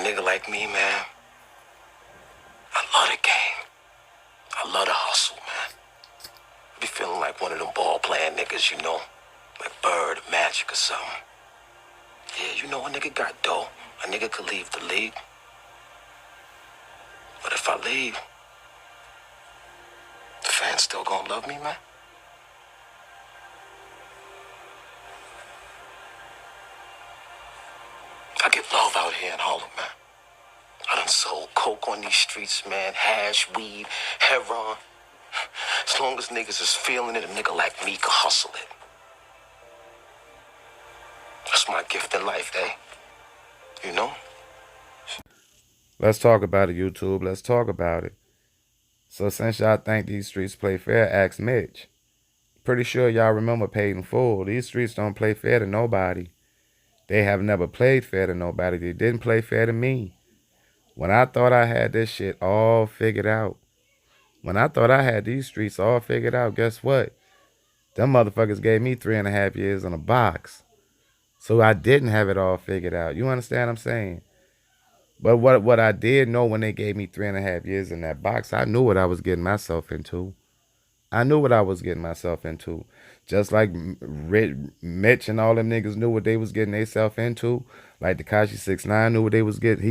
nigga like me, man, I love the game. I love the hustle, man. I be feeling like one of them ball-playing niggas, you know? Like Bird or Magic or something. Yeah, you know, a nigga got dough. A nigga could leave the league. But if I leave, the fans still gonna love me, man? I get love out here in Harlem, man. I done sold coke on these streets, man. Hash, weed, heroin. As long as niggas is feeling it, a nigga like me can hustle it. That's my gift in life, eh? You know? Let's talk about it, YouTube. Let's talk about it. So since y'all think these streets play fair, ask Mitch. Pretty sure y'all remember Paid in Full. These streets don't play fair to nobody. They have never played fair to nobody. They didn't play fair to me. When I thought I had this shit all figured out, when I thought I had these streets all figured out, guess what? Them motherfuckers gave me 3.5 years in a box. So I didn't have it all figured out. You understand what I'm saying? But what I did know when they gave me 3.5 years in that box, I knew what I was getting myself into. I knew what I was getting myself into. Just like Mitch and all them niggas knew what they was getting themselves into. Like Takashi 6ix9ine knew what he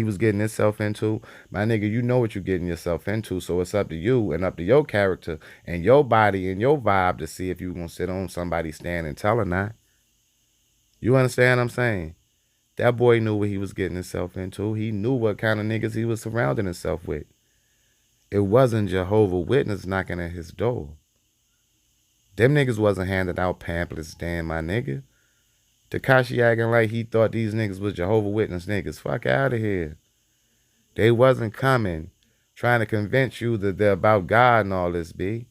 was getting himself into. My nigga, you know what you're getting yourself into. So it's up to you and up to your character and your body and your vibe to see if you gonna sit on somebody's stand and tell or not. You understand what I'm saying? That boy knew what he was getting himself into. He knew what kind of niggas he was surrounding himself with. It wasn't Jehovah Witness knocking at his door. Them niggas wasn't handing out pamphlets, damn my nigga. Takashi acting like he thought these niggas was Jehovah Witness niggas. Fuck out of here. They wasn't coming trying to convince you that they're about God and all this, B.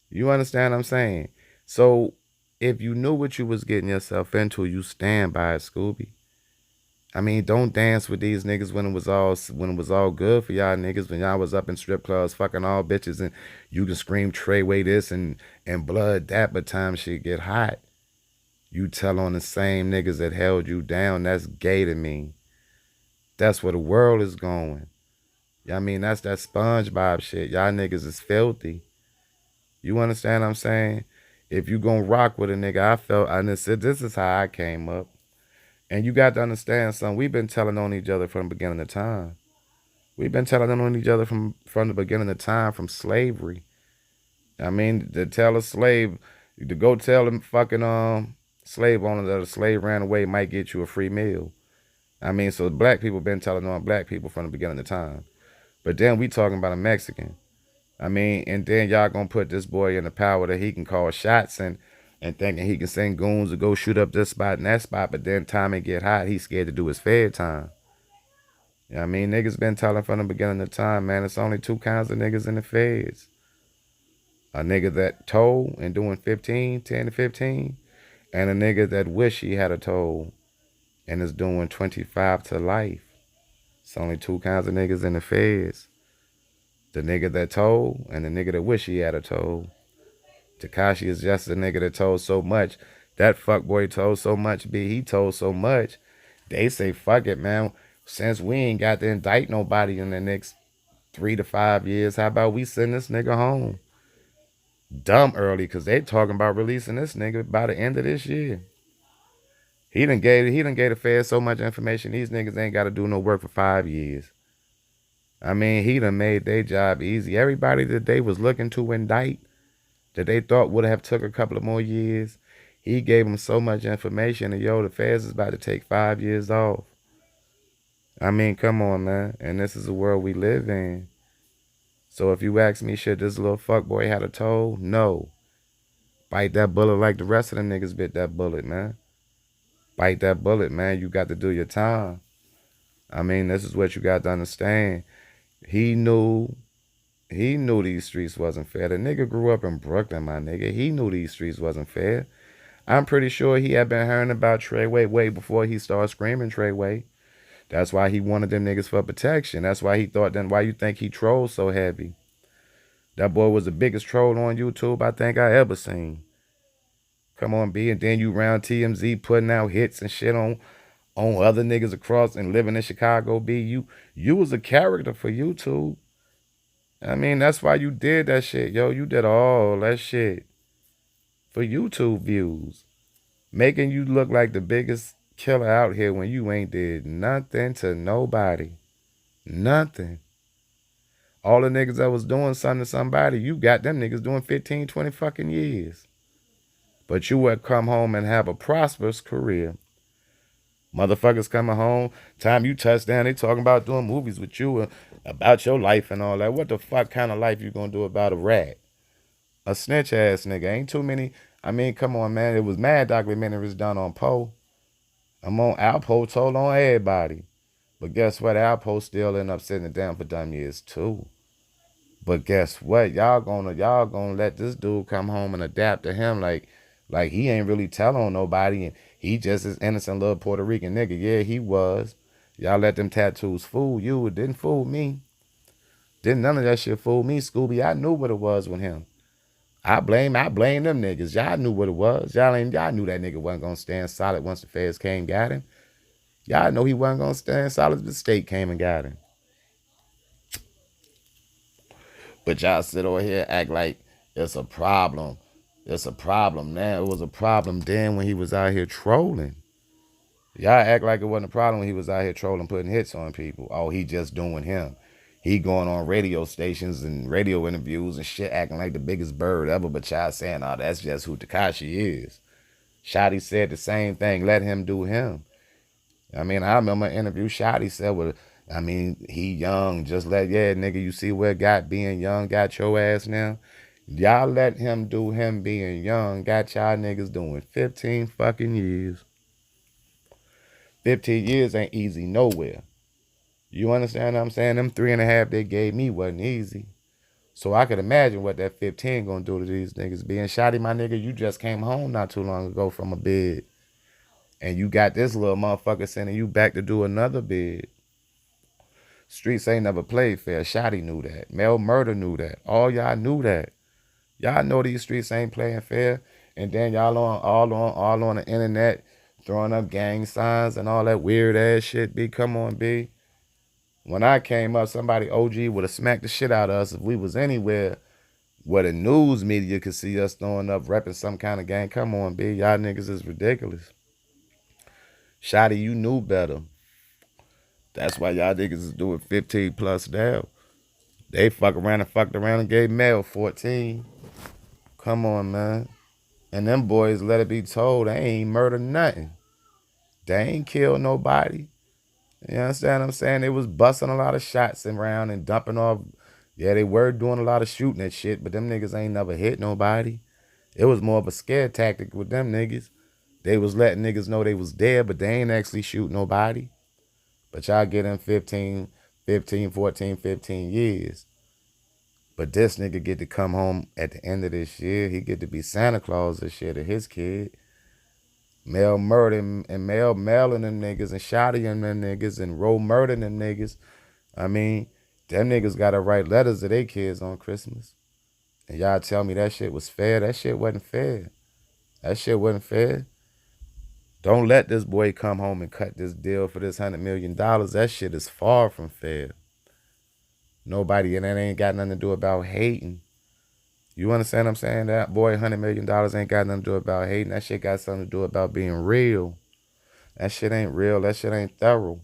You understand what I'm saying? So if you knew what you was getting yourself into, you stand by it, Scooby. I mean, don't dance with these niggas when it was all good for y'all niggas, when y'all was up in strip clubs fucking all bitches and you can scream Treyway this and blood that, but time shit get hot. You tell on the same niggas that held you down. That's gay to me. That's where the world is going. I mean, that's that SpongeBob shit. Y'all niggas is filthy. You understand what I'm saying? If you gonna rock with a nigga, this is how I came up. And you got to understand something. We've been telling on each other from the beginning of time. We've been telling on each other from the beginning of time, from slavery. I mean, to tell a slave, to go tell them fucking slave owner that a slave ran away might get you a free meal. I mean, so black people been telling on black people from the beginning of time. But then we talking about a Mexican. I mean, and then y'all gonna put this boy in the power that he can call shots and thinking he can send goons to go shoot up this spot and that spot, but then time it get hot, he's scared to do his fed time. You know what I mean? Niggas been telling from the beginning of time, man, it's only two kinds of niggas in the feds. A nigga that told and doing 10 to 15, and a nigga that wish he had a toll and is doing 25 to life. It's only two kinds of niggas in the feds. The nigga that told and the nigga that wish he had a toll. Takashi is just a nigga that told so much. That fuckboy told so much, B. He told so much. They say, fuck it, man. Since we ain't got to indict nobody in the next 3 to 5 years, how about we send this nigga home? Dumb early, because they talking about releasing this nigga by the end of this year. He done gave the Fed so much information, these niggas ain't got to do no work for 5 years. I mean, he done made their job easy. Everybody that they was looking to indict, that they thought would have took a couple of more years, he gave them so much information, and yo, the Feds is about to take 5 years off. I mean, come on, man. And this is the world we live in. So if you ask me, should this little fuckboy had a toll? No. Bite that bullet like the rest of the niggas bit that bullet, man. Bite that bullet, man. You got to do your time. I mean, this is what you got to understand. He knew these streets wasn't fair. The nigga grew up in Brooklyn, my nigga. He knew these streets wasn't fair. I'm pretty sure he had been hearing about Treyway way before he started screaming Treyway. That's why he wanted them niggas for protection. That's why he thought then, why you think he trolled so heavy? That boy was the biggest troll on YouTube I think I ever seen. Come on, B. And then you round TMZ putting out hits and shit on on other niggas across and living in Chicago, B. You was a character for YouTube. I mean, that's why you did that shit, yo. You did all that shit for YouTube views, making you look like the biggest killer out here when you ain't did nothing to nobody. Nothing. All the niggas that was doing something to somebody, you got them niggas doing 15, 20 fucking years. But you would come home and have a prosperous career. Motherfuckers coming home, time you touch down, they talking about doing movies with you about your life and all that. What the fuck kind of life you gonna do about a rat? A snitch ass nigga. Ain't too many. I mean, come on, man. It was mad documentaries done on Poe. I'm on Alpo told on everybody. But guess what? Alpo still end up sitting it down for dumb years too. But guess what? Y'all gonna let this dude come home and adapt to him like he ain't really tell on nobody and he just is innocent little Puerto Rican nigga. Yeah, he was. Y'all let them tattoos fool you. It didn't fool me. Didn't none of that shit fool me, Scooby. I knew what it was with him. I blame them niggas. Y'all knew what it was. Y'all knew that nigga wasn't gonna stand solid once the feds came and got him. Y'all know he wasn't gonna stand solid if the state came and got him. But y'all sit over here act like it's a problem. It's a problem now. It was a problem then when he was out here trolling. Y'all act like it wasn't a problem when he was out here trolling, putting hits on people. Oh, he just doing him. He going on radio stations and radio interviews and shit, acting like the biggest bird ever. But y'all saying, oh, that's just who Takashi is. Shotty said the same thing. Let him do him. I mean, I remember an interview Shotty said, well, I mean, he young. Just let, yeah, nigga, you see where got being young got your ass now? Y'all let him do him being young. Got y'all niggas doing 15 fucking years. 15 years ain't easy nowhere. You understand what I'm saying? Them 3.5 they gave me wasn't easy. So I could imagine what that 15 gonna do to these niggas. Being Shotty, my nigga, you just came home not too long ago from a bid. And you got this little motherfucker sending you back to do another bid. Streets ain't never played fair. Shotty knew that. Mel Murder knew that. All y'all knew that. Y'all know these streets ain't playing fair. And then y'all all on the internet throwing up gang signs and all that weird ass shit. B, come on, B. When I came up, somebody OG would have smacked the shit out of us if we was anywhere where the news media could see us throwing up, repping some kind of gang. Come on, B. Y'all niggas is ridiculous. Shotty, you knew better. That's why y'all niggas is doing 15 plus now. They fucked around and gave Mel 14. Come on, man. And them boys, let it be told, they ain't murdered nothing. They ain't killed nobody. You understand what I'm saying? They was busting a lot of shots around and dumping off. Yeah, they were doing a lot of shooting and shit, but them niggas ain't never hit nobody. It was more of a scare tactic with them niggas. They was letting niggas know they was dead, but they ain't actually shoot nobody. But y'all get them 15 years. But this nigga get to come home at the end of this year. He get to be Santa Claus this year to his kid. Mel murder and Mel mailing them niggas and Shotty and them niggas and Roe murdering them niggas. I mean, them niggas gotta write letters to their kids on Christmas. And y'all tell me that shit was fair. That shit wasn't fair. That shit wasn't fair. Don't let this boy come home and cut this deal for this $100 million. That shit is far from fair. Nobody, and that ain't got nothing to do about hating. You understand what I'm saying? That boy, $100 million ain't got nothing to do about hating. That shit got something to do about being real. That shit ain't real. That shit ain't thorough.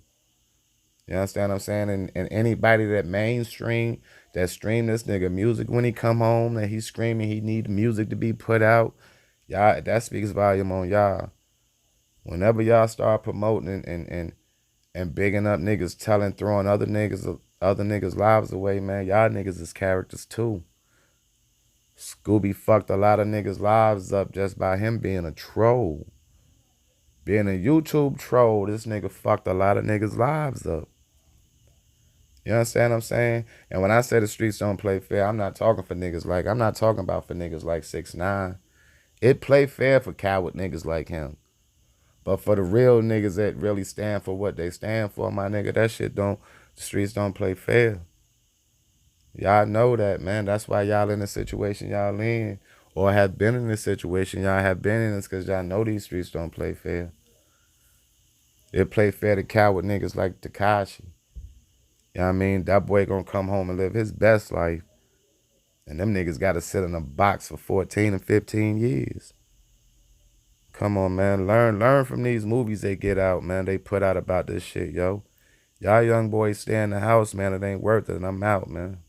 You understand what I'm saying? And anybody that mainstream, that stream this nigga music when he come home, that he's screaming he need music to be put out, y'all, that speaks volume on y'all. Whenever y'all start promoting and bigging up niggas, throwing other niggas' lives away, man, y'all niggas is characters too. Scooby fucked a lot of niggas' lives up just by him being a troll. Being a YouTube troll, this nigga fucked a lot of niggas' lives up. You understand what I'm saying? And when I say the streets don't play fair, I'm not talking about for niggas like 6ix9ine. It play fair for coward niggas like him. But for the real niggas that really stand for what they stand for, my nigga, the streets don't play fair. Y'all know that, man. That's why y'all in the situation y'all in. Or have been in the situation y'all have been in. It's because y'all know these streets don't play fair. It play fair to coward niggas like Takashi. You know what I mean? That boy gonna come home and live his best life. And them niggas gotta sit in a box for 14 and 15 years. Come on, man. Learn from these movies they get out, man. They put out about this shit, yo. Y'all young boys stay in the house, man. It ain't worth it. And I'm out, man.